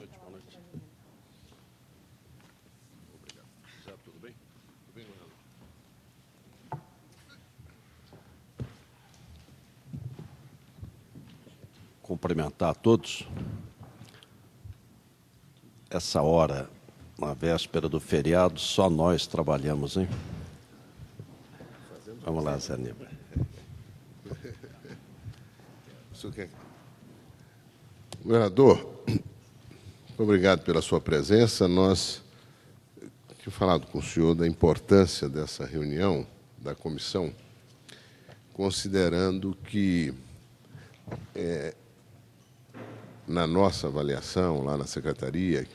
noite, boa noite. Obrigado. Zé, tudo bem? Tudo bem, governador? Cumprimentar a todos. Essa hora, na véspera do feriado, só nós trabalhamos, hein? Vamos lá, Zé Aníbal. Governador, muito obrigado pela sua presença. Nós tínhamos falado com o senhor da importância dessa reunião da comissão, considerando que, na nossa avaliação, lá na Secretaria,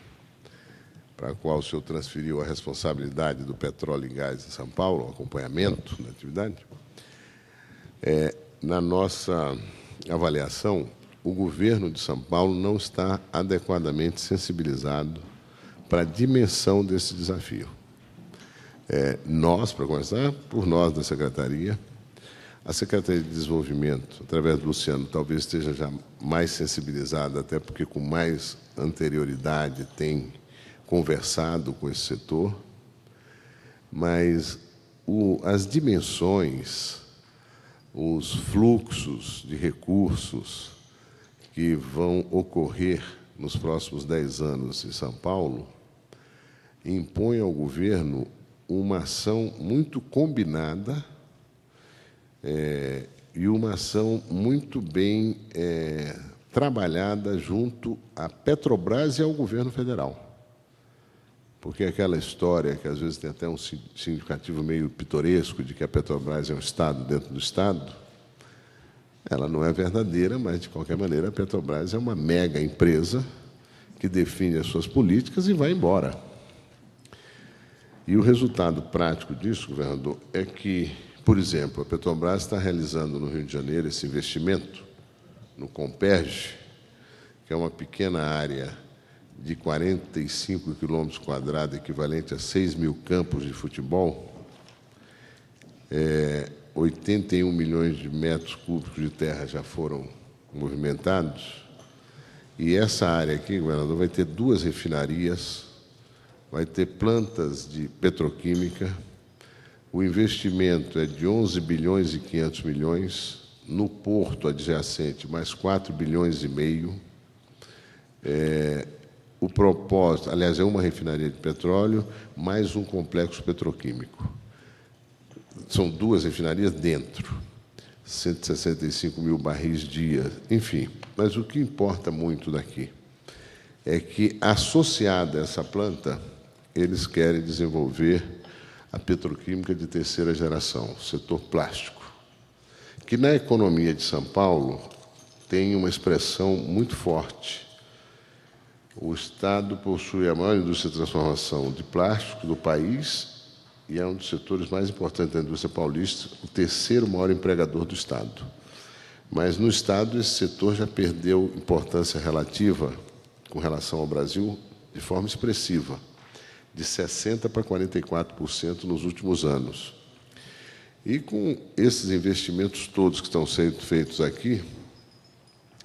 para a qual o senhor transferiu a responsabilidade do petróleo e gás em São Paulo, o acompanhamento da atividade, na nossa avaliação, o governo de São Paulo não está adequadamente sensibilizado para a dimensão desse desafio. Nós, para começar, por nós da Secretaria, a Secretaria de Desenvolvimento, através do Luciano, talvez esteja já mais sensibilizada, até porque com mais anterioridade tem conversado com esse setor, mas as dimensões, os fluxos de recursos que vão ocorrer nos próximos 10 anos em São Paulo impõem ao governo uma ação muito combinada e uma ação muito bem trabalhada junto à Petrobras e ao governo federal. Porque aquela história, que às vezes tem até um significativo meio pitoresco, de que a Petrobras é um Estado dentro do Estado, ela não é verdadeira, mas, de qualquer maneira, a Petrobras é uma mega empresa que define as suas políticas e vai embora. E o resultado prático disso, governador, é que, por exemplo, a Petrobras está realizando no Rio de Janeiro esse investimento no Comperj, que é uma pequena área de 45 quilômetros quadrados, equivalente a 6 mil campos de futebol, 81 milhões de metros cúbicos de terra já foram movimentados, e essa área aqui, governador, vai ter 2 refinarias, vai ter plantas de petroquímica, o investimento é de 11 bilhões e 500 milhões, no porto adjacente mais 4 bilhões e meio, o propósito, aliás, é uma refinaria de petróleo, mais um complexo petroquímico. São 2 refinarias dentro, 165 mil barris dia, enfim. Mas o que importa muito daqui é que, associada a essa planta, eles querem desenvolver a petroquímica de terceira geração, o setor plástico, que na economia de São Paulo tem uma expressão muito forte. O Estado possui a maior indústria de transformação de plástico do país e é um dos setores mais importantes da indústria paulista, o 3º maior empregador do Estado. Mas, no Estado, esse setor já perdeu importância relativa com relação ao Brasil de forma expressiva, de 60% para 44% nos últimos anos. E, com esses investimentos todos que estão sendo feitos aqui,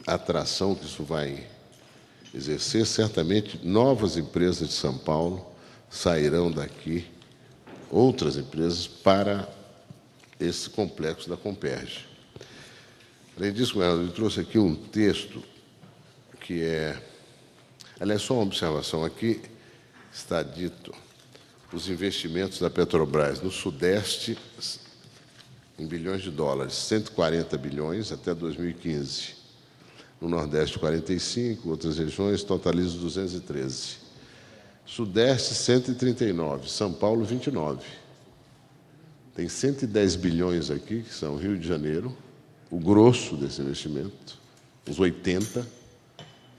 a atração que isso vai exercer, certamente novas empresas de São Paulo sairão daqui, outras empresas, para esse complexo da Comperj. Além disso, governador, eu trouxe aqui um texto que é... Aliás, só uma observação aqui, está dito os investimentos da Petrobras no Sudeste em bilhões de dólares, 140 bilhões até 2015. No Nordeste, 45, outras regiões totalizam 213. Sudeste, 139, São Paulo, 29. Tem 110 bilhões aqui, que são Rio de Janeiro, o grosso desse investimento, os 80,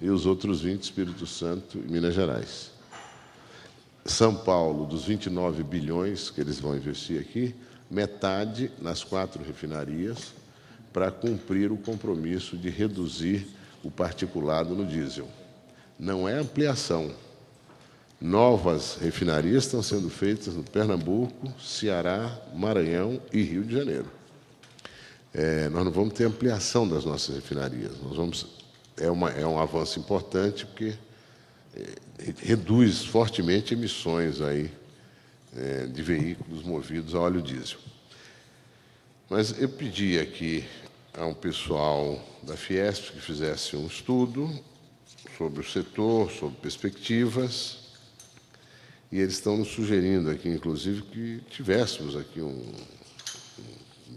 e os outros 20, Espírito Santo e Minas Gerais. São Paulo, dos 29 bilhões que eles vão investir aqui, metade nas 4 refinarias, para cumprir o compromisso de reduzir o particulado no diesel. Não é ampliação. Novas refinarias estão sendo feitas no Pernambuco, Ceará, Maranhão e Rio de Janeiro. Nós não vamos ter ampliação das nossas refinarias. É um avanço importante, porque reduz fortemente emissões aí, de veículos movidos a óleo diesel. Mas eu pedi aqui a um pessoal da Fiesp que fizesse um estudo sobre o setor, sobre perspectivas, e eles estão nos sugerindo aqui, inclusive, que tivéssemos aqui um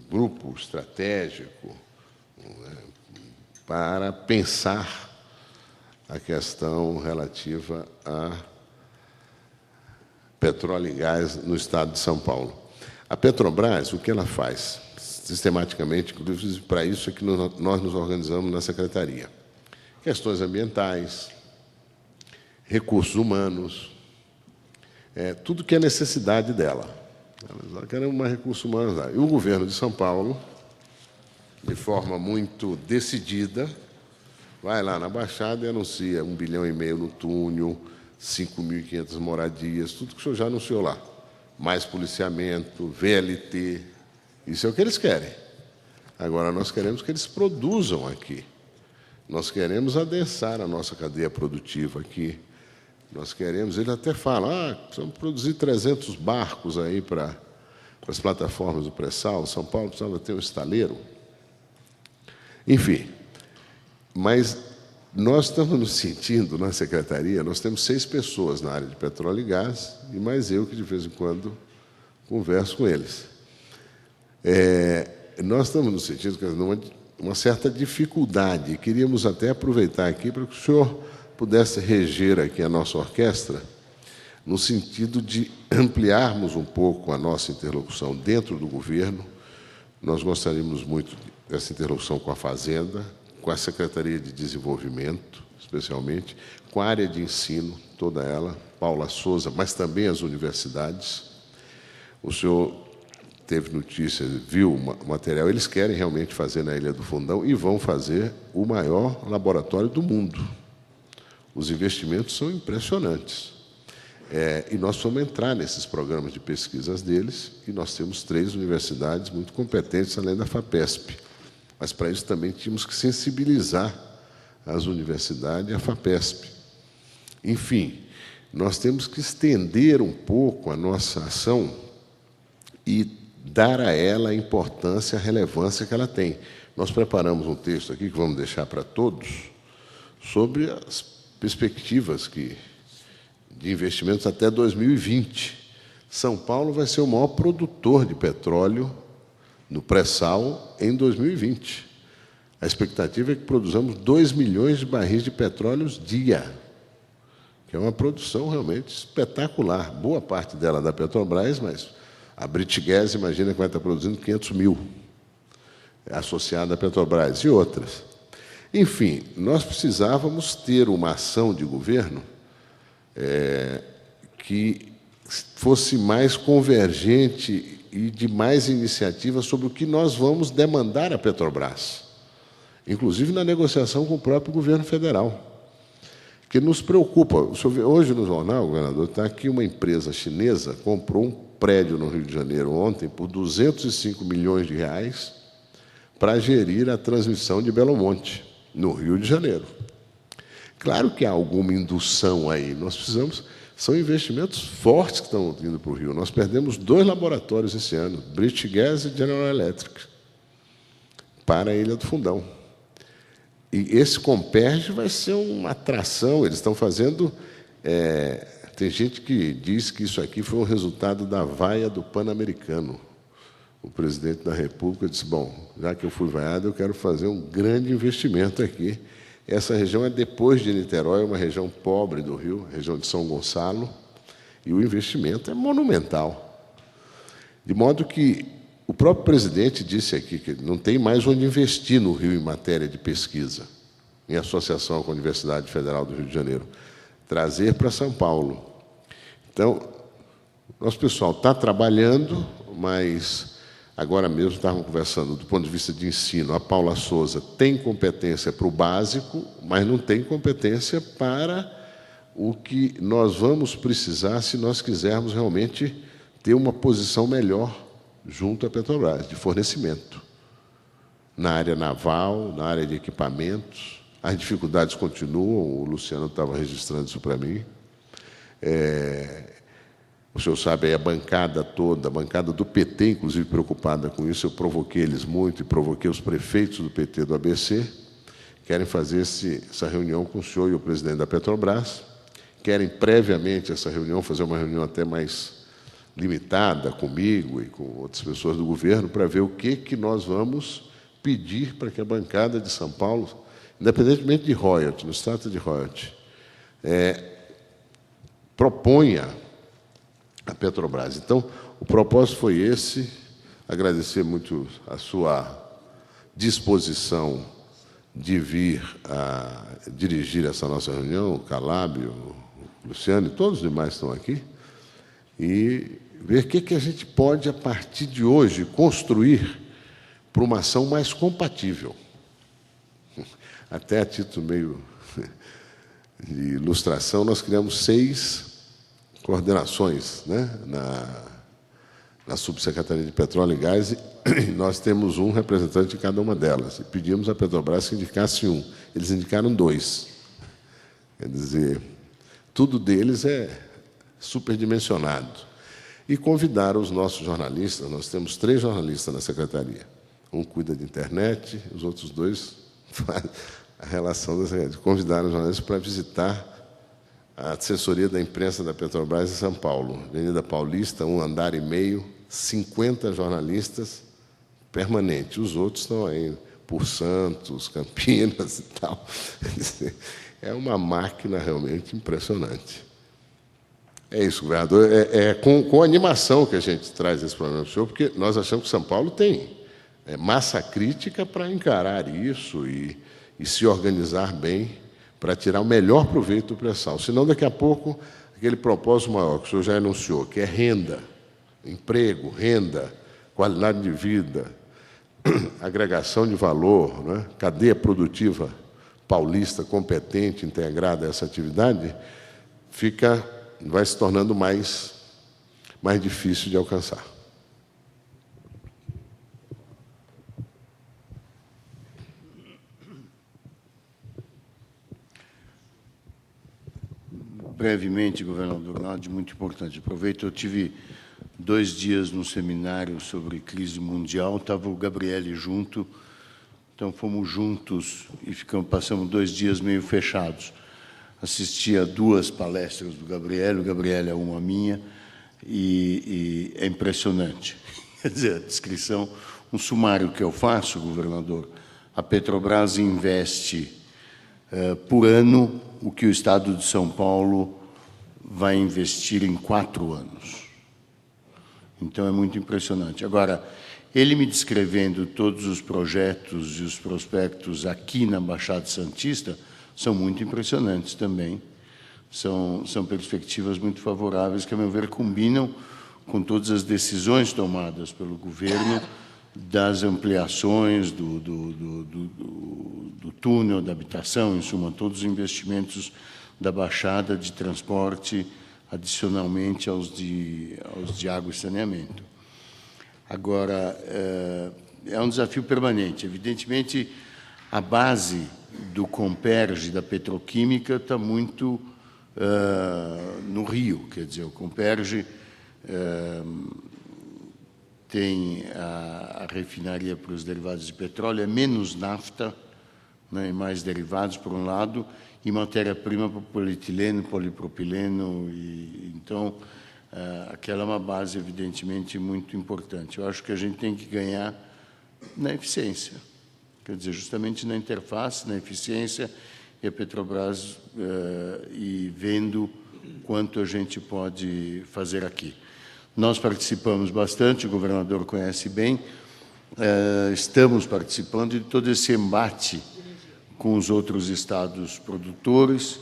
grupo estratégico, né, para pensar a questão relativa a petróleo e gás no estado de São Paulo. A Petrobras, o que ela faz? Sistematicamente, inclusive para isso é que nós nos organizamos na Secretaria. Questões ambientais, recursos humanos, tudo que é necessidade dela. Ela quer mais recursos humanos lá. E o governo de São Paulo, de forma muito decidida, vai lá na Baixada e anuncia 1,5 bilhão no túnel, 5.500 moradias, tudo que o senhor já anunciou lá. Mais policiamento, VLT, isso é o que eles querem. Agora, nós queremos que eles produzam aqui. Nós queremos adensar a nossa cadeia produtiva aqui. Nós queremos, ele até fala, precisamos produzir 300 barcos aí para as plataformas do pré-sal, São Paulo precisava ter um estaleiro. Enfim, mas nós estamos nos sentindo, na Secretaria, nós temos 6 pessoas na área de petróleo e gás, e mais eu que, de vez em quando, converso com eles. Nós estamos nos sentindo uma certa dificuldade. Queríamos até aproveitar aqui para que o senhor pudesse reger aqui a nossa orquestra, no sentido de ampliarmos um pouco a nossa interlocução dentro do governo. Nós gostaríamos muito dessa interlocução com a Fazenda, com a Secretaria de Desenvolvimento, especialmente, com a área de ensino, toda ela, Paula Souza, mas também as universidades. O senhor teve notícia, viu o material, eles querem realmente fazer na Ilha do Fundão e vão fazer o maior laboratório do mundo. Os investimentos são impressionantes. E nós vamos entrar nesses programas de pesquisas deles, e nós temos 3 universidades muito competentes, além da FAPESP. Mas, para isso, também tínhamos que sensibilizar as universidades e a FAPESP. Enfim, nós temos que estender um pouco a nossa ação e dar a ela a importância, a relevância que ela tem. Nós preparamos um texto aqui, que vamos deixar para todos, sobre as perspectivas de investimentos até 2020. São Paulo vai ser o maior produtor de petróleo no pré-sal em 2020. A expectativa é que produzamos 2 milhões de barris de petróleo dia, que é uma produção realmente espetacular. Boa parte dela da Petrobras, mas a Britgas, imagina que vai estar produzindo 500 mil, associada à Petrobras, e outras. Enfim, nós precisávamos ter uma ação de governo que fosse mais convergente e de mais iniciativa sobre o que nós vamos demandar à Petrobras, inclusive na negociação com o próprio governo federal, que nos preocupa. O senhor vê, hoje no jornal, governador, está aqui uma empresa chinesa comprou um prédio no Rio de Janeiro ontem por 205 milhões de reais para gerir a transmissão de Belo Monte, no Rio de Janeiro. Claro que há alguma indução aí. Nós precisamos... São investimentos fortes que estão indo para o Rio. Nós perdemos 2 laboratórios esse ano, Britgas e General Electric, para a Ilha do Fundão. E esse Comperj vai ser uma atração. Eles estão fazendo... tem gente que diz que isso aqui foi um resultado da vaia do Pan-Americano. O presidente da República disse, bom, já que eu fui vaiado, eu quero fazer um grande investimento aqui. Essa região é, depois de Niterói, uma região pobre do Rio, região de São Gonçalo, e o investimento é monumental. De modo que o próprio presidente disse aqui que não tem mais onde investir no Rio em matéria de pesquisa, em associação com a Universidade Federal do Rio de Janeiro, trazer para São Paulo. Então, nosso pessoal está trabalhando, mas agora mesmo estávamos conversando do ponto de vista de ensino. A Paula Souza tem competência para o básico, mas não tem competência para o que nós vamos precisar se nós quisermos realmente ter uma posição melhor junto à Petrobras, de fornecimento, na área naval, na área de equipamentos. As dificuldades continuam, o Luciano estava registrando isso para mim. O senhor sabe, aí a bancada toda, a bancada do PT, inclusive, preocupada com isso, eu provoquei eles muito e provoquei os prefeitos do PT do ABC, querem fazer essa reunião com o senhor e o presidente da Petrobras, querem previamente essa reunião, fazer uma reunião até mais limitada comigo e com outras pessoas do governo, para ver o que nós vamos pedir para que a bancada de São Paulo, independentemente de royalty, não se trata de royalty, proponha a Petrobras. Então, o propósito foi esse, agradecer muito a sua disposição de vir a dirigir essa nossa reunião, o Calab, o Luciano e todos os demais estão aqui, e ver o que a gente pode, a partir de hoje, construir para uma ação mais compatível. Até a título meio de ilustração, nós criamos 6 coordenações, né, na Subsecretaria de Petróleo e Gás, e nós temos um representante de cada uma delas. E pedimos à Petrobras que indicasse um. Eles indicaram 2. Quer dizer, tudo deles é superdimensionado. E convidaram os nossos jornalistas, nós temos 3 jornalistas na Secretaria. Um cuida de internet, os outros 2 fazem a relação da Secretaria. Convidaram os jornalistas para visitar a assessoria da imprensa da Petrobras em São Paulo, Avenida Paulista, 1 andar e meio, 50 jornalistas permanentes. Os outros estão aí por Santos, Campinas e tal. É uma máquina realmente impressionante. É isso, governador. Com animação que a gente traz esse problema para o senhor, porque nós achamos que São Paulo tem massa crítica para encarar isso e se organizar bem para tirar o melhor proveito do pré-sal. Senão, daqui a pouco, aquele propósito maior que o senhor já anunciou, que é renda, emprego, renda, qualidade de vida, agregação de valor, né? Cadeia produtiva paulista competente, integrada a essa atividade, vai se tornando mais difícil de alcançar. Brevemente, governador, nada de muito importante. Aproveito, eu tive 2 dias no seminário sobre crise mundial, estava o Gabriele junto, então fomos juntos e passamos 2 dias meio fechados. Assisti a 2 palestras do Gabriele, o Gabriele é uma minha, e é impressionante. Quer dizer, a descrição, um sumário que eu faço, governador, a Petrobras investe por ano o que o Estado de São Paulo vai investir em 4 anos. Então, é muito impressionante. Agora, ele me descrevendo todos os projetos e os prospectos aqui na Baixada Santista são muito impressionantes também. São perspectivas muito favoráveis que, a meu ver, combinam com todas as decisões tomadas pelo governo das ampliações do túnel da habitação, em suma, todos os investimentos da Baixada de transporte, adicionalmente aos de água e saneamento. Agora, é um desafio permanente. Evidentemente, a base do Comperj, da petroquímica, está muito no Rio. Quer dizer, o Comperj tem a refinaria para os derivados de petróleo, é menos nafta, né, e mais derivados, por um lado, e matéria-prima para polietileno, polipropileno. Então, aquela é uma base, evidentemente, muito importante. Eu acho que a gente tem que ganhar na eficiência, quer dizer, justamente na interface, na eficiência, e a Petrobras e vendo quanto a gente pode fazer aqui. Nós participamos bastante, o governador conhece bem, estamos participando de todo esse embate com os outros estados produtores,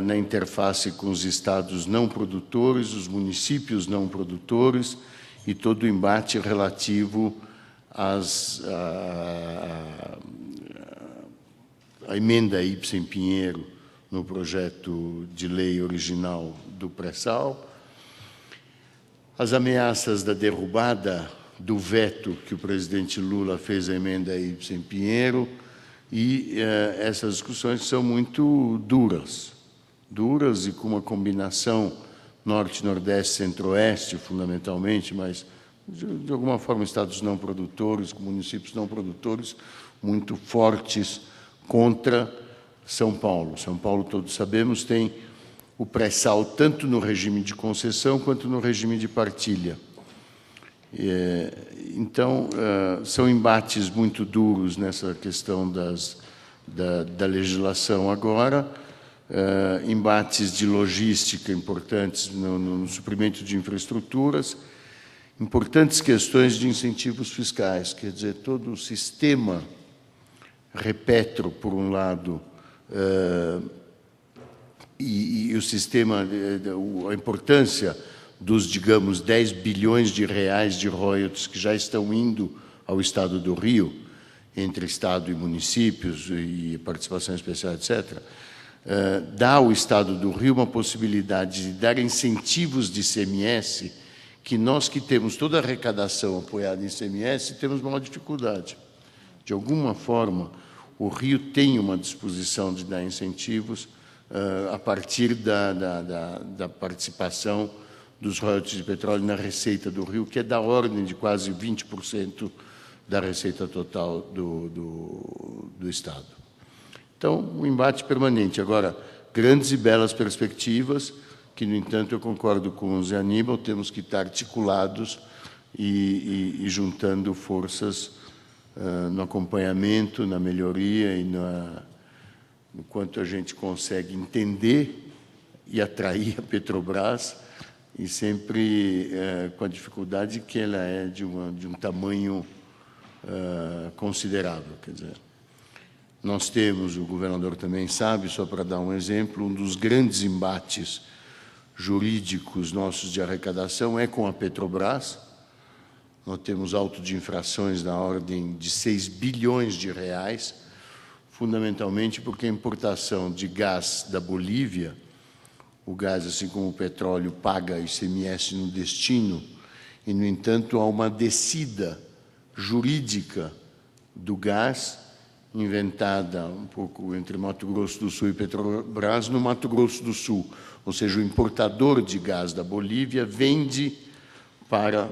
na interface com os estados não produtores, os municípios não produtores, e todo o embate relativo à emenda Ibsen Pinheiro no projeto de lei original do pré-sal, as ameaças da derrubada do veto que o presidente Lula fez à emenda Ibsen Pinheiro E essas discussões são muito duras e com uma combinação norte, nordeste, centro-oeste, fundamentalmente, mas de alguma forma estados não produtores, municípios não produtores, muito fortes contra São Paulo. São Paulo, todos sabemos, tem o pré-sal tanto no regime de concessão quanto no regime de partilha. Então, são embates muito duros nessa questão da legislação agora, embates de logística importantes no suprimento de infraestruturas, importantes questões de incentivos fiscais, quer dizer, todo o sistema Repetro, por um lado, e o sistema, a importância dos, digamos, 10 bilhões de reais de royalties que já estão indo ao Estado do Rio, entre Estado e municípios, e participação especial, etc., dá ao Estado do Rio uma possibilidade de dar incentivos de ICMS, que nós que temos toda a arrecadação apoiada em ICMS, temos maior dificuldade. De alguma forma, o Rio tem uma disposição de dar incentivos a partir da participação dos royalties de petróleo na receita do Rio, que é da ordem de quase 20% da receita total do Estado. Então, um embate permanente. Agora, grandes e belas perspectivas, que, no entanto, eu concordo com o Zé Aníbal, temos que estar articulados e juntando forças no acompanhamento, na melhoria e no quanto a gente consegue entender e atrair a Petrobras, e sempre com a dificuldade que ela é de um tamanho considerável. Quer dizer, nós temos, o governador também sabe, só para dar um exemplo, um dos grandes embates jurídicos nossos de arrecadação é com a Petrobras. Nós temos auto de infrações na ordem de 6 bilhões de reais, fundamentalmente porque a importação de gás da Bolívia, o gás, assim como o petróleo, paga ICMS no destino, e, no entanto, há uma descida jurídica do gás, inventada um pouco entre Mato Grosso do Sul e Petrobras, no Mato Grosso do Sul. Ou seja, o importador de gás da Bolívia vende para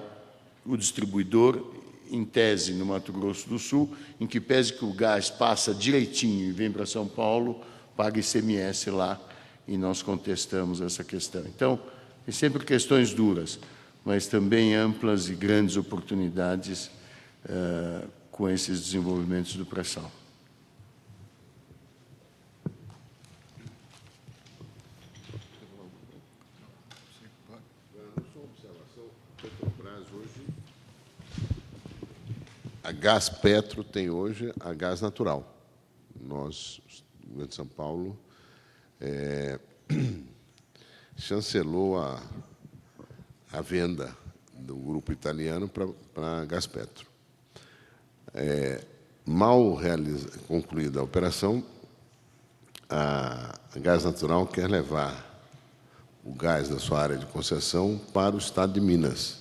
o distribuidor, em tese, no Mato Grosso do Sul, em que pese que o gás passa direitinho e vem para São Paulo, paga ICMS lá, e nós contestamos essa questão. Então, tem sempre questões duras, mas também amplas e grandes oportunidades com esses desenvolvimentos do pré-sal. A Gaspetro tem hoje a gás natural. Nós, o governo de São Paulo, chancelou a venda do grupo italiano para a Gaspetro. Mal concluída a operação, a Gás Natural quer levar o gás da sua área de concessão para o Estado de Minas,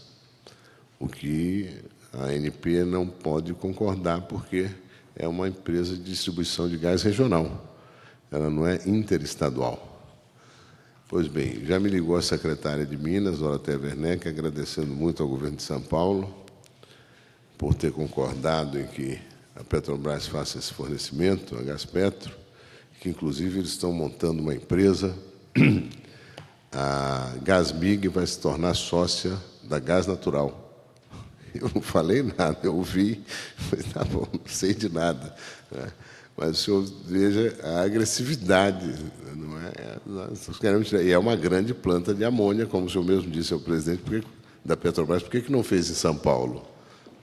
o que a ANP não pode concordar, porque é uma empresa de distribuição de gás regional, ela não é interestadual. Pois bem, já me ligou a secretária de Minas, Dorothea Werneck, agradecendo muito ao governo de São Paulo por ter concordado em que a Petrobras faça esse fornecimento, a Gaspetro, que, inclusive, eles estão montando uma empresa, a Gasmig vai se tornar sócia da Gás Natural. Eu não falei nada, eu ouvi, mas tá bom, não sei de nada, né? Mas o senhor veja a agressividade, não é? Nós queremos tirar, e é uma grande planta de amônia, como o senhor mesmo disse ao presidente da Petrobras, por que não fez em São Paulo?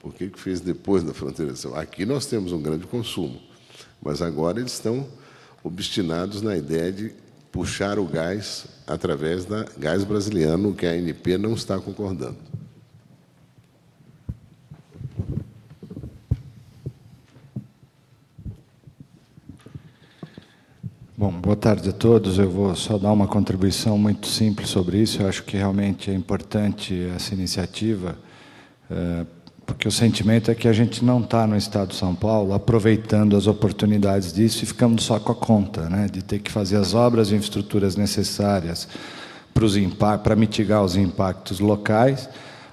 Por que fez depois da fronteira de São Paulo? Aqui nós temos um grande consumo, mas agora eles estão obstinados na ideia de puxar o gás através da Gás Brasiliano, que a ANP não está concordando. Bom, boa tarde a todos. Eu vou só dar uma contribuição muito simples sobre isso. Eu acho que realmente é importante essa iniciativa, porque o sentimento é que a gente não está no estado de São Paulo aproveitando as oportunidades disso e ficando só com a conta, né, de ter que fazer as obras e infraestruturas necessárias para mitigar os impactos locais,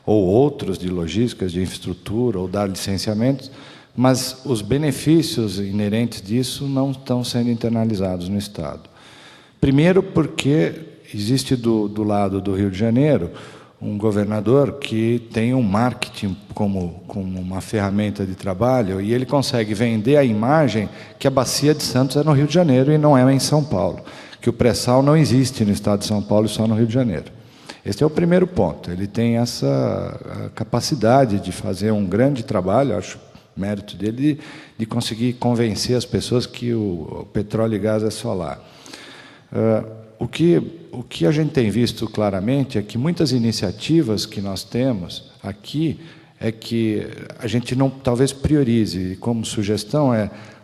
ou outros de logísticas, de infraestrutura, ou dar licenciamentos, mas os benefícios inerentes disso não estão sendo internalizados no Estado. Primeiro porque existe do lado do Rio de Janeiro um governador que tem um marketing como uma ferramenta de trabalho, e ele consegue vender a imagem que a Bacia de Santos é no Rio de Janeiro e não é em São Paulo, que o pré-sal não existe no estado de São Paulo e só no Rio de Janeiro. Esse é o primeiro ponto. Ele tem essa capacidade de fazer um grande trabalho, acho mérito dele, de conseguir convencer as pessoas que o petróleo e gás é só lá. O que a gente tem visto claramente é que muitas iniciativas que nós temos aqui é que a gente não talvez priorize. Como sugestão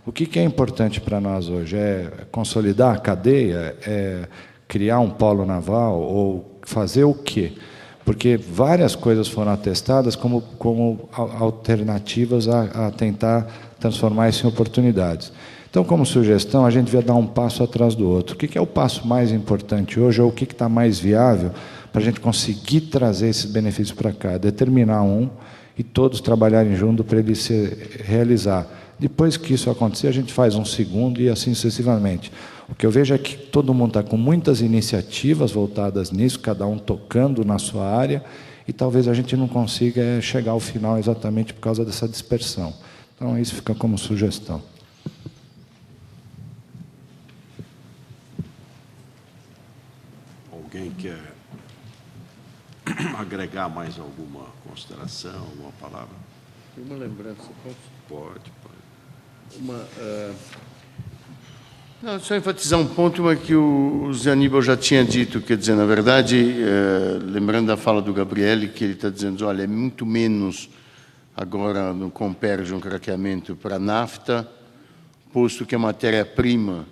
o que é importante para nós hoje? É consolidar a cadeia? É criar um polo naval? Ou fazer o quê? Porque várias coisas foram atestadas como alternativas a tentar transformar isso em oportunidades. Então, como sugestão, a gente devia dar um passo atrás do outro. O que é o passo mais importante hoje, ou o que está mais viável para a gente conseguir trazer esses benefícios para cá? Determinar um e todos trabalharem junto para ele se realizar. Depois que isso acontecer, a gente faz um segundo e assim sucessivamente. O que eu vejo é que todo mundo está com muitas iniciativas voltadas nisso, cada um tocando na sua área, e talvez a gente não consiga chegar ao final exatamente por causa dessa dispersão. Então, isso fica como sugestão. Alguém quer agregar mais alguma consideração, alguma palavra? Uma lembrança, posso? Pode. Não, só enfatizar um ponto que o Zé Aníbal já tinha dito, quer dizer, na verdade, lembrando da fala do Gabriele, que ele está dizendo, olha, é muito menos agora no Comperj um craqueamento para nafta, posto que a matéria-prima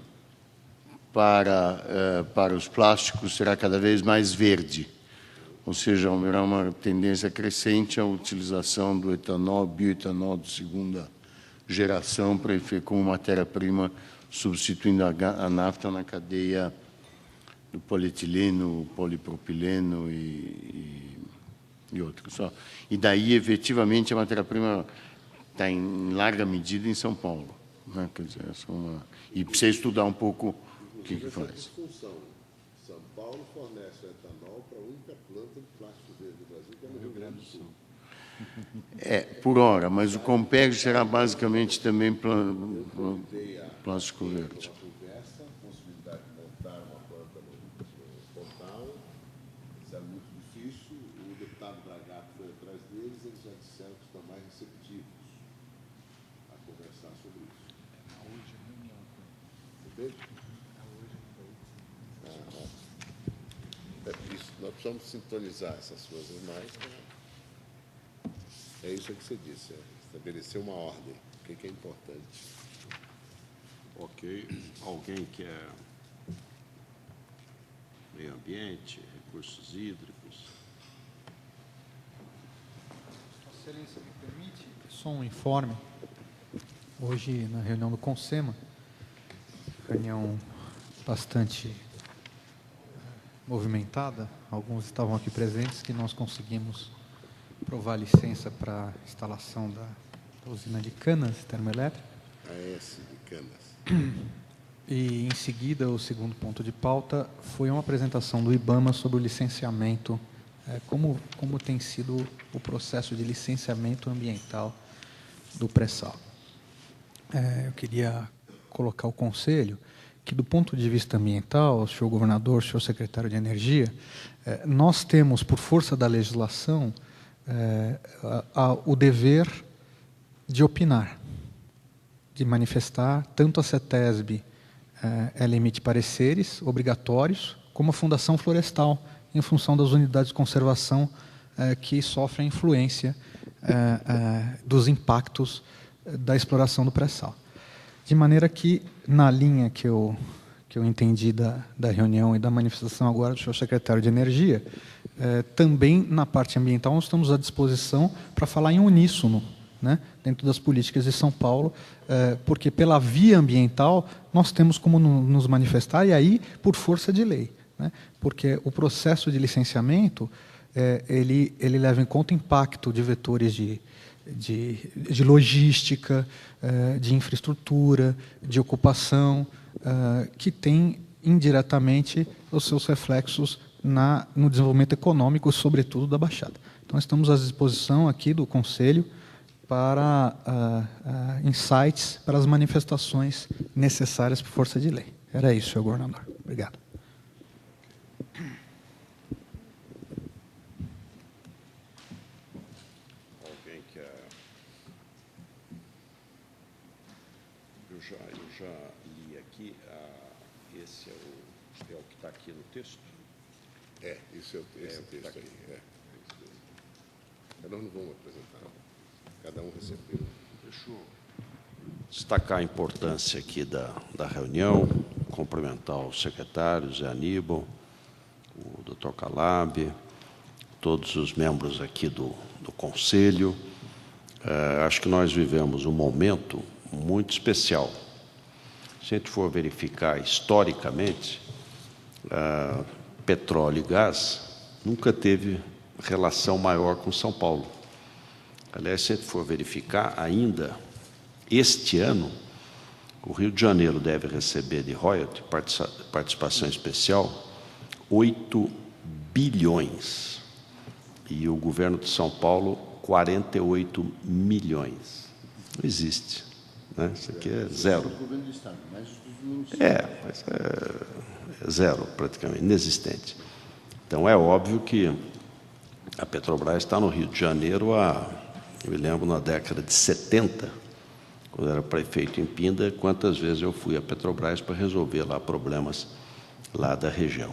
para os plásticos será cada vez mais verde, ou seja, haverá uma tendência crescente à utilização do etanol, bioetanol de segunda geração como matéria-prima, substituindo a nafta na cadeia do polietileno, polipropileno e outros. E daí, efetivamente, a matéria-prima está em larga medida em São Paulo, né? Quer dizer, e precisa estudar um pouco o que faz. São Paulo fornece o etanol para a única planta de plástico verde do Brasil, que é no Rio Grande do Sul. Por hora, mas o Comperj será basicamente também plástico verde. Essa possibilidade de montar uma planta no Pontal, isso é muito difícil. O deputado Bragato foi atrás deles, eles já disseram que estão mais receptivos a conversar sobre isso. Hoje a reunião. Nós precisamos sintonizar essas coisas mais. É isso que você disse, estabelecer uma ordem, o que é importante. Ok. Alguém quer meio ambiente, recursos hídricos? Excelência, me permite só um informe. Hoje, na reunião do CONSEMA, reunião bastante movimentada, alguns estavam aqui presentes, que nós conseguimos aprovar a licença para a instalação da usina de Canas termoelétrica. AES de Canas. E, em seguida, o segundo ponto de pauta foi uma apresentação do IBAMA sobre o licenciamento, como tem sido o processo de licenciamento ambiental do pré-sal. Eu queria colocar o conselho que, do ponto de vista ambiental, o senhor governador, o senhor secretário de Energia, nós temos, por força da legislação, o dever de opinar, de manifestar. Tanto a CETESB ela emite pareceres obrigatórios, como a Fundação Florestal, em função das unidades de conservação que sofrem influência dos impactos da exploração do pré-sal. De maneira que, na linha que eu que eu entendi da reunião e da manifestação agora do senhor secretário de Energia, também na parte ambiental nós estamos à disposição para falar em uníssono, né, dentro das políticas de São Paulo, porque pela via ambiental nós temos como nos manifestar, e aí por força de lei, né, porque o processo de licenciamento ele leva em conta o impacto de vetores de logística, de infraestrutura, de ocupação, que tem indiretamente os seus reflexos no desenvolvimento econômico, sobretudo da Baixada. Então, estamos à disposição aqui do Conselho para insights, para as manifestações necessárias por força de lei. Era isso, senhor governador. Obrigado. Alguém quer... Eu já li aqui, esse é o que está aqui no texto? Esse é o texto tá aqui. Nós não vamos apresentar, não. Cada um recebeu. Deixa eu destacar a importância aqui da reunião, cumprimentar os secretários, Zé Aníbal, o doutor Calab, todos os membros aqui do Conselho. Acho que nós vivemos um momento muito especial. Se a gente for verificar historicamente, petróleo e gás nunca teve relação maior com São Paulo. Aliás, se a gente for verificar, ainda este ano, o Rio de Janeiro deve receber de royalty, participação especial, 8 bilhões. E o governo de São Paulo, 48 milhões. Não existe. Né? Isso aqui é zero. Mas é zero, praticamente, inexistente. Então, é óbvio que a Petrobras está no Rio de Janeiro eu me lembro, na década de 70, quando era prefeito em Pinda, quantas vezes eu fui à Petrobras para resolver lá problemas lá da região.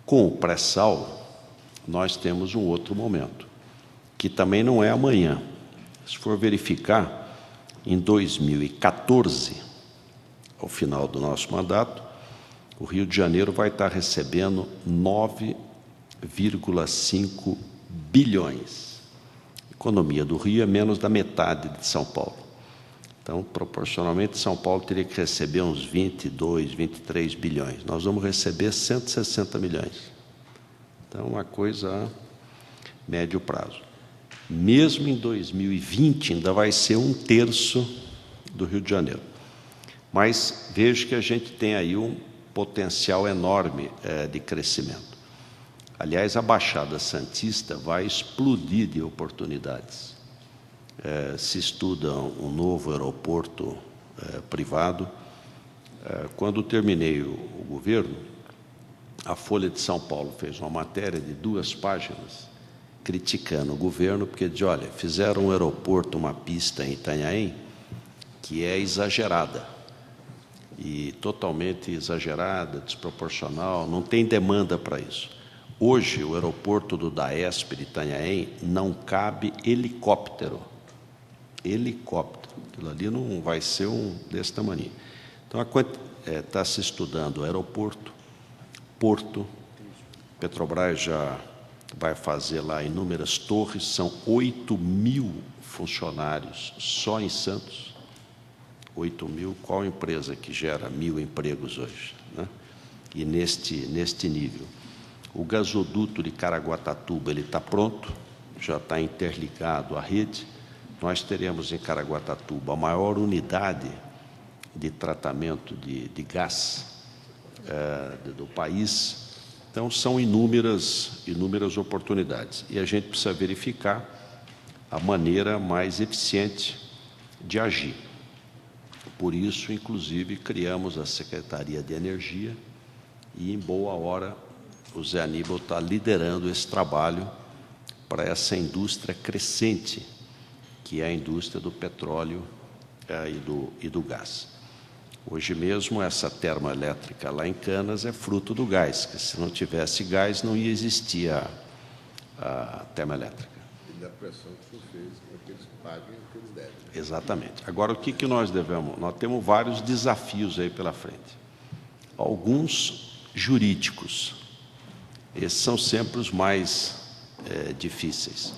Com o pré-sal, nós temos um outro momento, que também não é amanhã. Se for verificar, em 2014, ao final do nosso mandato, o Rio de Janeiro vai estar recebendo 9,5 bilhões. A economia do Rio é menos da metade de São Paulo. Então, proporcionalmente, São Paulo teria que receber uns 22, 23 bilhões. Nós vamos receber 160 milhões. Então, uma coisa a médio prazo. Mesmo em 2020, ainda vai ser 1/3 do Rio de Janeiro. Mas vejo que a gente tem aí um potencial enorme de crescimento. Aliás, a Baixada Santista vai explodir de oportunidades. Se estuda um novo aeroporto privado. Quando terminei o governo, a Folha de São Paulo fez uma matéria de 2 páginas criticando o governo, porque diz, olha, fizeram um aeroporto, uma pista em Itanhaém, que é exagerada, e totalmente exagerada, desproporcional, não tem demanda para isso. Hoje, o aeroporto do DAESP de Itanhaém não cabe helicóptero. Helicóptero. Aquilo ali não vai ser desse tamanho. Então, está se estudando aeroporto, porto, Petrobras já vai fazer lá inúmeras torres, são 8.000 funcionários só em Santos. 8.000, qual empresa que gera 1.000 empregos hoje? Né? E neste nível. O gasoduto de Caraguatatuba está pronto, já está interligado à rede. Nós teremos em Caraguatatuba a maior unidade de tratamento de gás do país. Então, são inúmeras oportunidades. E a gente precisa verificar a maneira mais eficiente de agir. Por isso, inclusive, criamos a Secretaria de Energia e, em boa hora, o Zé Aníbal está liderando esse trabalho para essa indústria crescente, que é a indústria do petróleo e do gás. Hoje mesmo, essa termoelétrica lá em Canas é fruto do gás, que se não tivesse gás, não ia existir a termoelétrica. E da pressão que você fez para que eles paguem o que eles devem. Exatamente. Agora, o que nós devemos? Nós temos vários desafios aí pela frente. Alguns jurídicos. Esses são sempre os mais difíceis.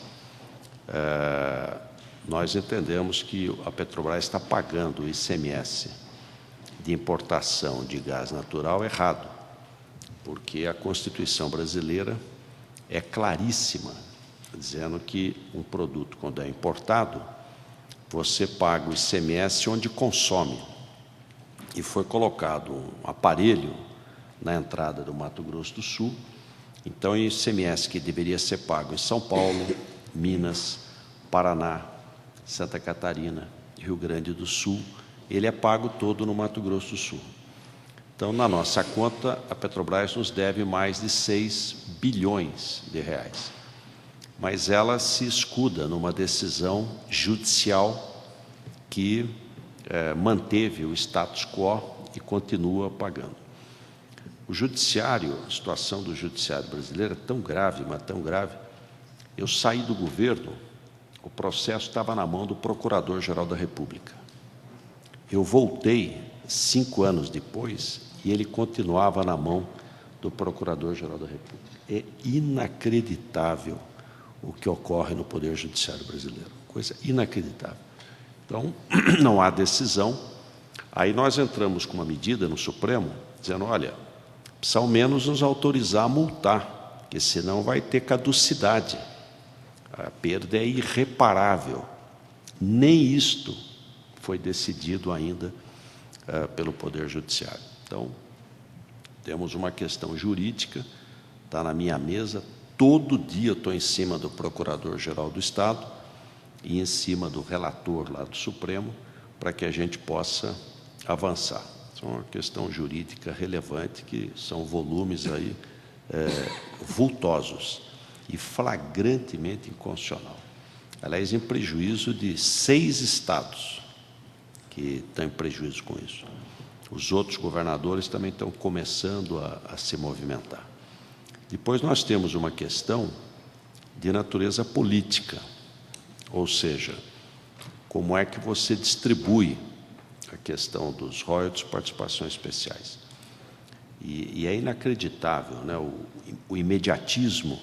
Nós entendemos que a Petrobras está pagando o ICMS de importação de gás natural errado, porque a Constituição brasileira é claríssima, dizendo que um produto, quando é importado, você paga o ICMS onde consome. E foi colocado um aparelho na entrada do Mato Grosso do Sul. Então, o ICMS que deveria ser pago em São Paulo, Minas, Paraná, Santa Catarina, Rio Grande do Sul, ele é pago todo no Mato Grosso do Sul. Então, na nossa conta, a Petrobras nos deve mais de 6 bilhões de reais. Mas ela se escuda numa decisão judicial que manteve o status quo e continua pagando. O judiciário, a situação do judiciário brasileiro é tão grave, mas tão grave. Eu saí do governo, o processo estava na mão do Procurador-Geral da República. Eu voltei 5 anos depois e ele continuava na mão do Procurador-Geral da República. É inacreditável o que ocorre no Poder Judiciário brasileiro. Coisa inacreditável. Então, não há decisão. Aí nós entramos com uma medida no Supremo, dizendo, olha, precisa ao menos nos autorizar a multar, porque senão vai ter caducidade. A perda é irreparável. Nem isto foi decidido ainda pelo Poder Judiciário. Então, temos uma questão jurídica, está na minha mesa, todo dia eu estou em cima do Procurador-Geral do Estado e em cima do relator lá do Supremo, para que a gente possa avançar. Isso é uma questão jurídica relevante, que são volumes aí vultosos e flagrantemente inconstitucional. Aliás, em prejuízo de 6 estados que estão em prejuízo com isso. Os outros governadores também estão começando a se movimentar. Depois nós temos uma questão de natureza política, ou seja, como é que você distribui a questão dos royalties, participações especiais. E é inacreditável, né, o imediatismo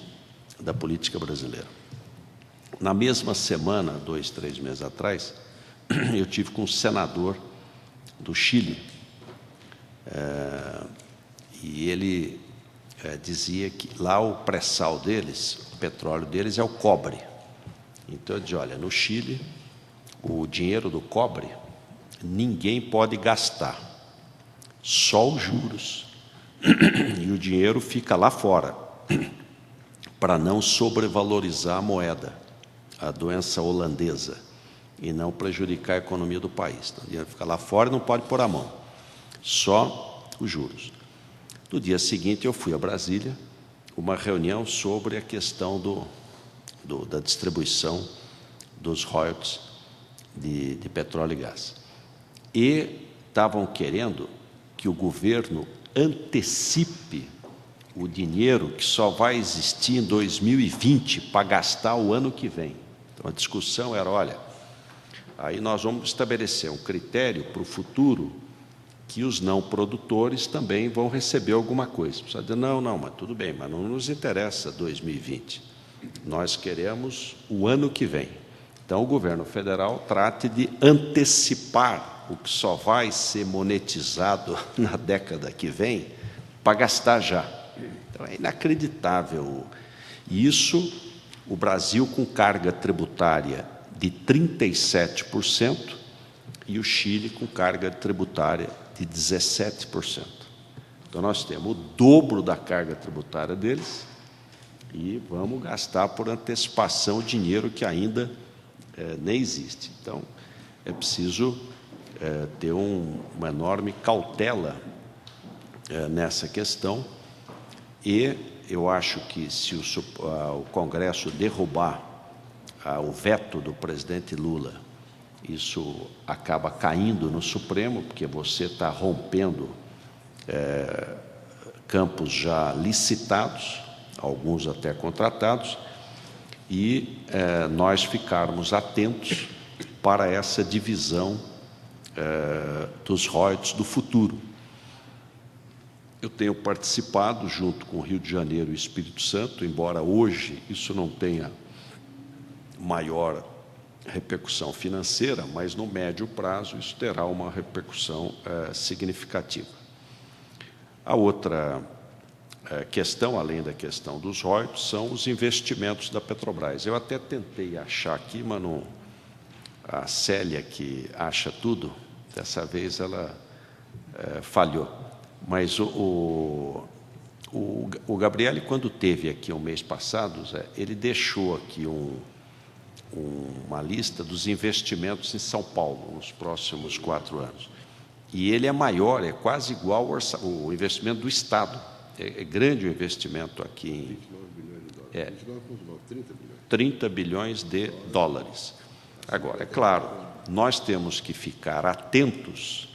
da política brasileira. Na mesma semana, 2, 3 meses atrás, eu tive com um senador do Chile, e ele dizia que lá o pré-sal deles, o petróleo deles é o cobre. Então, eu disse, olha, no Chile, o dinheiro do cobre, ninguém pode gastar, só os juros. E o dinheiro fica lá fora, para não sobrevalorizar a moeda, a doença holandesa, e não prejudicar a economia do país. Então, o dinheiro fica lá fora e não pode pôr a mão, só os juros. No dia seguinte, eu fui a Brasília, uma reunião sobre a questão da distribuição dos royalties de petróleo e gás. E estavam querendo que o governo antecipe o dinheiro que só vai existir em 2020 para gastar o ano que vem. Então, a discussão era, olha, aí nós vamos estabelecer um critério para o futuro que os não produtores também vão receber alguma coisa. Você dizer, não, mas tudo bem, mas não nos interessa 2020. Nós queremos o ano que vem. Então, o governo federal trate de antecipar o que só vai ser monetizado na década que vem para gastar já. Então, é inacreditável. E isso, o Brasil com carga tributária de 37% e o Chile com carga tributária de 17%. Então, nós temos o dobro da carga tributária deles e vamos gastar por antecipação o dinheiro que ainda nem existe. Então, é preciso ter uma enorme cautela nessa questão, e eu acho que se o Congresso derrubar o veto do presidente Lula, isso acaba caindo no Supremo, porque você está rompendo campos já licitados, alguns até contratados, e nós ficarmos atentos para essa divisão dos royalties do futuro. eu tenho participado, junto com o Rio de Janeiro e o Espírito Santo, embora hoje isso não tenha maior repercussão financeira, mas no médio prazo isso terá uma repercussão significativa. A outra questão, além da questão dos royalties, são os investimentos da Petrobras. Eu até tentei achar aqui, mas não, a Célia, que acha tudo, dessa vez ela falhou. Mas o Gabriele, quando teve aqui o mês passado, Zé, ele deixou aqui uma lista dos investimentos em São Paulo nos próximos 4 anos. E ele é maior, é quase igual ao investimento do Estado. É grande o investimento aqui. 30 bilhões de dólares. Agora, é claro, nós temos que ficar atentos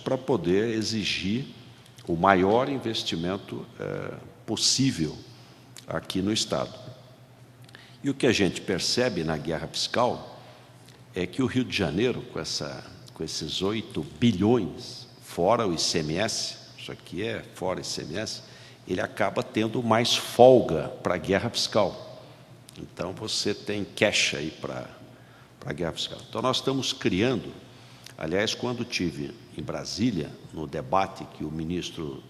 para poder exigir o maior investimento possível aqui no Estado. E o que a gente percebe na guerra fiscal é que o Rio de Janeiro, com esses 8 bilhões, fora o ICMS, isso aqui é fora ICMS, ele acaba tendo mais folga para a guerra fiscal. Então, você tem cash aí para a guerra fiscal. Então, nós estamos criando. Aliás, quando tive em Brasília, no debate que o ministro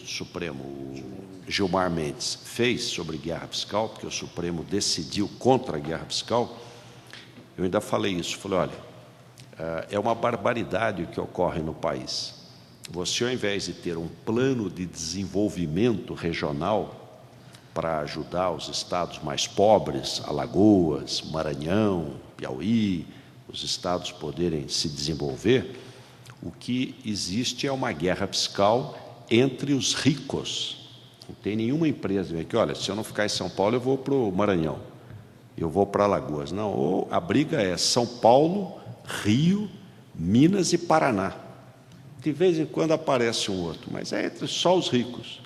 Supremo, o Gilmar Mendes, fez sobre guerra fiscal, porque o Supremo decidiu contra a guerra fiscal, eu ainda falei isso, falei, olha, é uma barbaridade o que ocorre no país. Você, ao invés de ter um plano de desenvolvimento regional para ajudar os estados mais pobres, Alagoas, Maranhão, Piauí, os estados poderem se desenvolver, o que existe é uma guerra fiscal entre os ricos. Não tem nenhuma empresa que, olha, se eu não ficar em São Paulo, eu vou para o Maranhão, eu vou para Alagoas. Não, a briga é São Paulo, Rio, Minas e Paraná. De vez em quando aparece um outro, mas é entre só os ricos.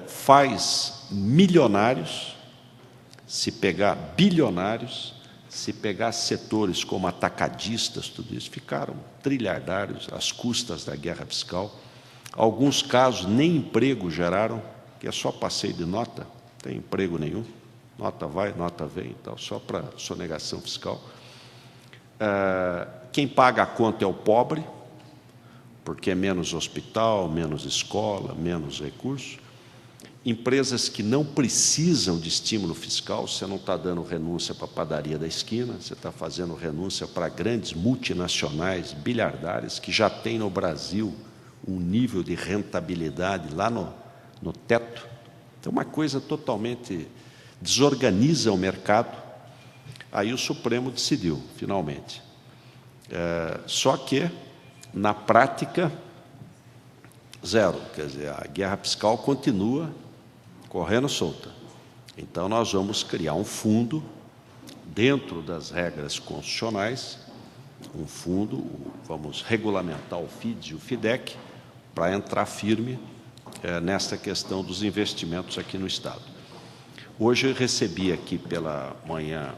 Faz milionários, se pegar bilionários, se pegar setores como atacadistas, tudo isso, ficaram trilhardários às custas da guerra fiscal. Alguns casos nem emprego geraram, que é só passeio de nota, não tem emprego nenhum, nota vai, nota vem, tal, só para sonegação fiscal. Quem paga a conta é o pobre, porque é menos hospital, menos escola, menos recursos. Empresas que não precisam de estímulo fiscal, você não está dando renúncia para a padaria da esquina, você está fazendo renúncia para grandes multinacionais bilhardárias, que já têm no Brasil um nível de rentabilidade lá no teto. Então, uma coisa totalmente desorganiza o mercado. Aí o Supremo decidiu, finalmente. Só que, na prática, zero. Quer dizer, a guerra fiscal continua correndo solta. Então, nós vamos criar um fundo, dentro das regras constitucionais, um fundo, vamos regulamentar o FIDS e o FIDEC, para entrar firme nesta questão dos investimentos aqui no Estado. Hoje eu recebi aqui pela manhã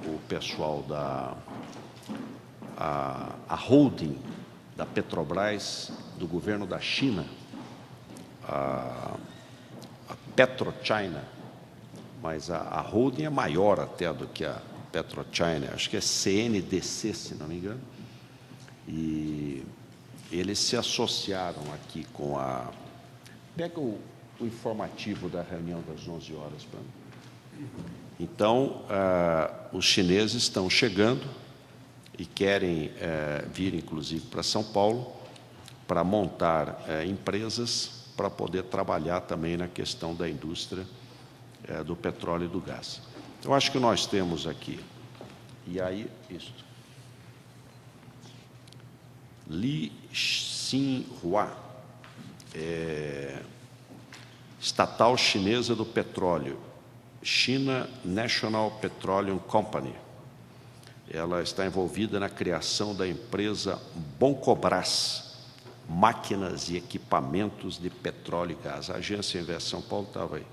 o pessoal a holding da Petrobras, do governo da China, a PetroChina, mas a holding é maior até do que a PetroChina, acho que é CNDC, se não me engano, e eles se associaram aqui com a... Pega o informativo da reunião das 11 horas para mim. Então, os chineses estão chegando e querem vir, inclusive, para São Paulo, para montar empresas para poder trabalhar também na questão da indústria do petróleo e do gás. Eu acho que nós temos aqui, e aí, isto. Li Xinhua, estatal chinesa do petróleo, China National Petroleum Company. Ela está envolvida na criação da empresa Boncobras, máquinas e equipamentos de petróleo e gás. A agência Invest São Paulo estava aí.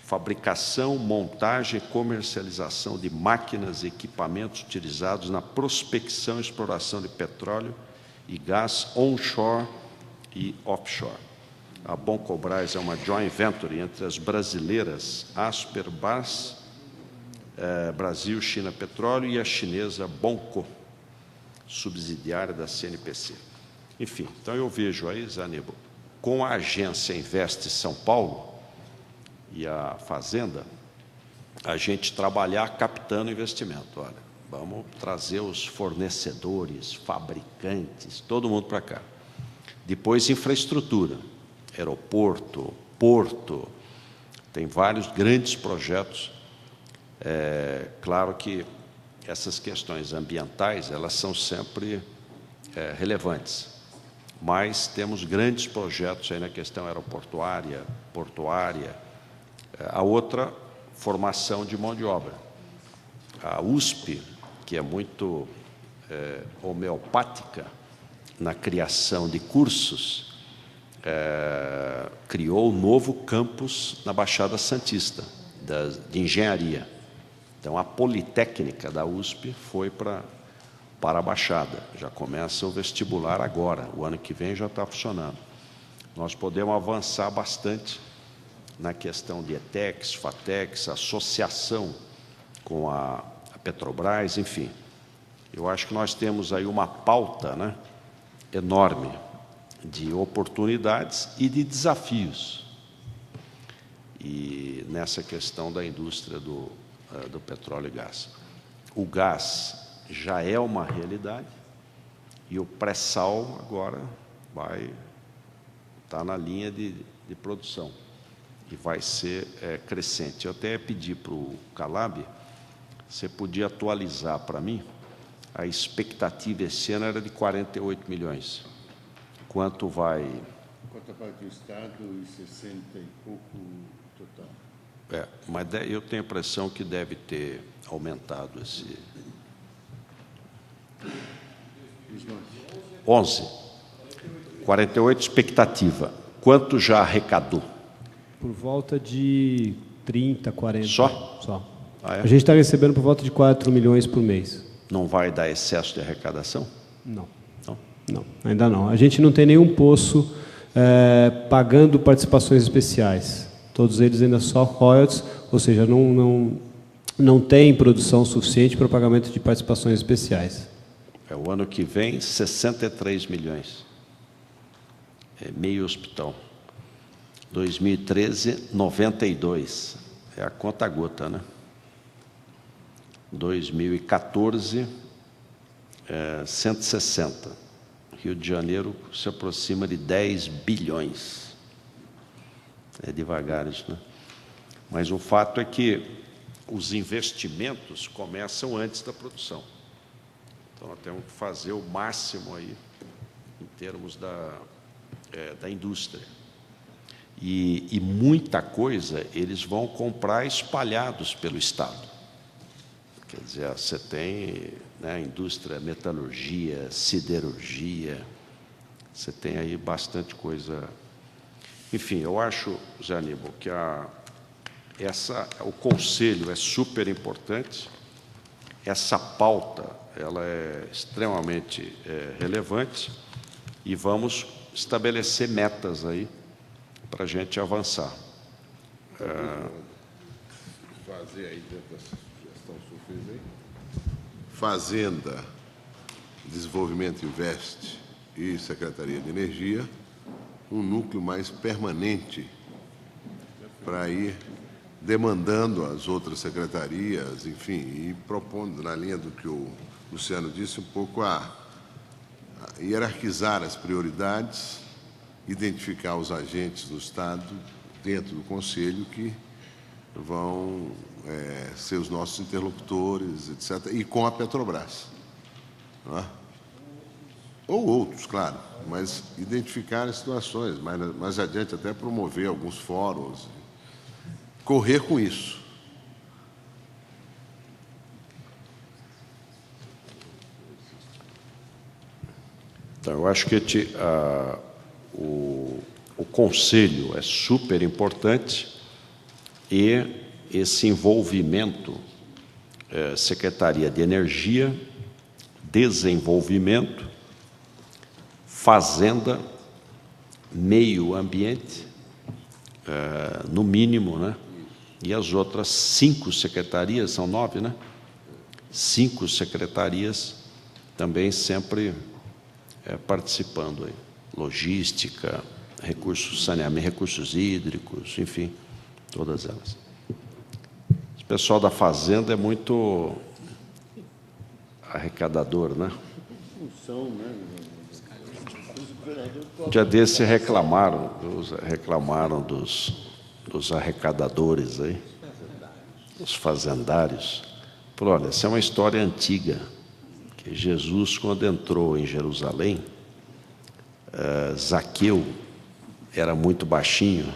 Fabricação, montagem e comercialização de máquinas e equipamentos utilizados na prospecção e exploração de petróleo e gás onshore e offshore. A Boncobras é uma joint venture entre as brasileiras Asperbras, Brasil China Petróleo, e a chinesa Bonco, subsidiária da CNPC. Enfim, então eu vejo aí, Zé Aníbal, com a agência Investe São Paulo e a Fazenda, a gente trabalhar captando investimento. Olha, vamos trazer os fornecedores, fabricantes, todo mundo para cá. Depois, infraestrutura, aeroporto, porto, tem vários grandes projetos. Claro que essas questões ambientais, elas são sempre relevantes, mas temos grandes projetos aí na questão aeroportuária, portuária. A outra, formação de mão de obra. A USP, que é muito homeopática na criação de cursos, criou um novo campus na Baixada Santista, de engenharia. Então, a Politécnica da USP foi para a Baixada. Já começa o vestibular agora, o ano que vem já está funcionando. Nós podemos avançar bastante na questão de ETEX, FATEX, associação com a Petrobras, enfim. Eu acho que nós temos aí uma pauta, né, enorme de oportunidades e de desafios. E nessa questão da indústria do petróleo e gás. O gás já é uma realidade e o pré-sal agora vai estar na linha de produção e vai ser crescente. Eu até pedi para o Calab, você podia atualizar para mim, a expectativa esse ano era de 48 milhões. Quanto vai... Quanto a parte do Estado e 60 e pouco total. Mas eu tenho a impressão que deve ter aumentado esse... 11. 48 expectativa. Quanto já arrecadou? Por volta de 30, 40. Só? Só. Ah, é? A gente está recebendo por volta de 4 milhões por mês. Não vai dar excesso de arrecadação? Não. Não? Não, ainda não. A gente não tem nenhum poço pagando participações especiais. Todos eles ainda só royalties, ou seja, não tem produção suficiente para o pagamento de participações especiais. O ano que vem, 63 milhões. Meio hospital. 2013, 92. É a conta-gota, né? 2014, 160. Rio de Janeiro se aproxima de 10 bilhões. É devagar isso, né? Mas o fato é que os investimentos começam antes da produção. Então, nós temos que fazer o máximo aí, em termos da indústria. E muita coisa eles vão comprar espalhados pelo Estado. Quer dizer, você tem, né, indústria, metalurgia, siderurgia, você tem aí bastante coisa. Enfim, eu acho, Zé Aníbal, que o Conselho é super importante, essa pauta ela é extremamente relevante e vamos estabelecer metas aí para a gente avançar. Fazer aí dentro dessa sugestão que o senhor fez aí. Fazenda, Desenvolvimento Investe e Secretaria de Energia, um núcleo mais permanente para ir demandando as outras secretarias, enfim, e propondo, na linha do que o Luciano disse, um pouco a hierarquizar as prioridades, identificar os agentes do Estado dentro do Conselho que vão ser os nossos interlocutores, etc., e com a Petrobras. Não é? Ou outros, claro, mas identificar as situações, mais adiante até promover alguns fóruns, correr com isso. Então, eu acho que o Conselho é super importante e esse envolvimento, Secretaria de Energia, Desenvolvimento Fazenda, Meio Ambiente, no mínimo, né? E as outras 5 secretarias, são 9, né? 5 secretarias também sempre participando aí. Logística, recursos, saneamento, recursos hídricos, enfim, todas elas. O pessoal da Fazenda é muito arrecadador, né? Um dia desse reclamaram dos arrecadadores aí, os fazendários. Falou, olha, essa é uma história antiga, que Jesus, quando entrou em Jerusalém, Zaqueu era muito baixinho,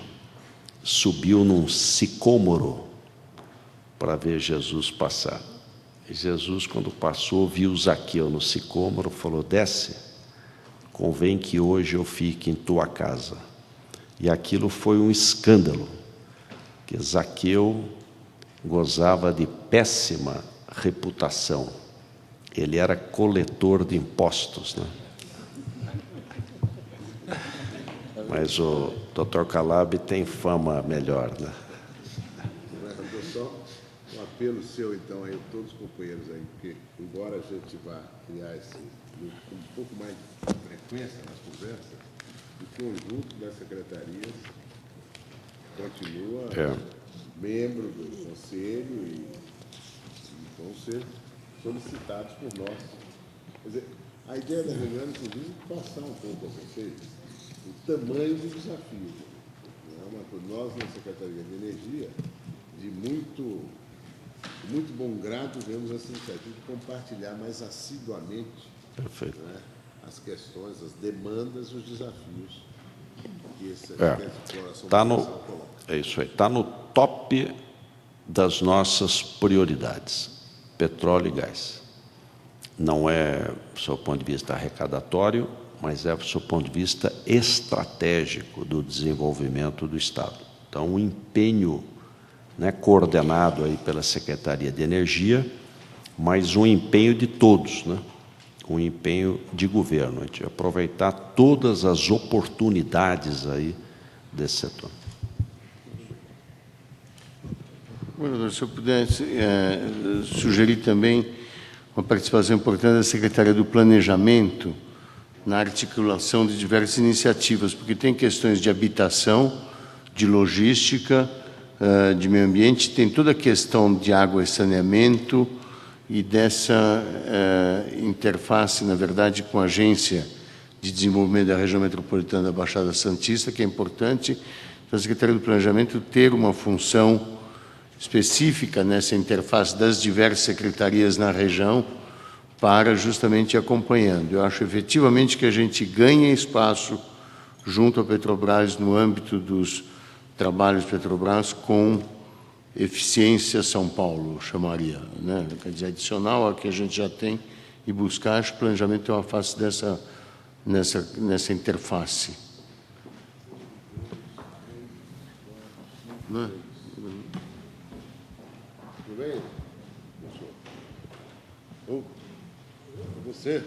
subiu num sicômoro para ver Jesus passar. E Jesus, quando passou, viu Zaqueu no sicômoro, falou, desce, convém que hoje eu fique em tua casa. E aquilo foi um escândalo, que Zaqueu gozava de péssima reputação. Ele era coletor de impostos, né? Mas o Dr. Calab tem fama melhor, né? Só um apelo seu, então, aí, todos os companheiros aí, porque, embora a gente vá criar um pouco mais de frequência nas conversas, o conjunto das secretarias continua membro do conselho e vão ser solicitados por nós. Quer dizer, a ideia da reunião, inclusive, é passar um pouco a vocês o tamanho do desafio. Nós, na Secretaria de Energia, de muito bom grado, vemos essa iniciativa de compartilhar mais assiduamente, né, as questões, as demandas e os desafios que essa exploração coloca. É isso aí. Está no top das nossas prioridades, petróleo e gás. Não é do seu ponto de vista arrecadatório, mas é do seu ponto de vista estratégico do desenvolvimento do Estado. Então, um empenho, né, coordenado aí pela Secretaria de Energia, mas um empenho de todos, né? Um empenho de governo, a gente vai aproveitar todas as oportunidades aí desse setor. Bueno, se eu pudesse sugerir também uma participação importante da Secretaria do Planejamento na articulação de diversas iniciativas, porque tem questões de habitação, de logística, de meio ambiente, tem toda a questão de água e saneamento e dessa interface, na verdade, com a Agência de Desenvolvimento da Região Metropolitana da Baixada Santista, que é importante para a Secretaria do Planejamento ter uma função específica nessa interface das diversas secretarias na região, para justamente ir acompanhando. Eu acho efetivamente que a gente ganha espaço junto à Petrobras no âmbito dos trabalhos Petrobras com eficiência São Paulo, chamaria, né? Quer dizer, adicional ao que a gente já tem e buscar, acho que o planejamento tem uma face nessa interface. Né? Tudo bem? Você?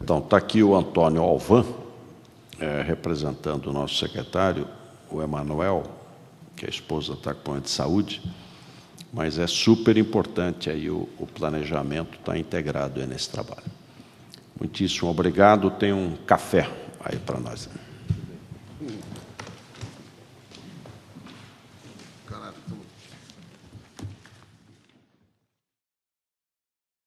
Então, está aqui o Antônio Alvan, representando o nosso secretário, o Emanuel, que a esposa está com problema de saúde, mas é super importante aí o planejamento estar integrado aí nesse trabalho. Muitíssimo obrigado. Tem um café aí para nós.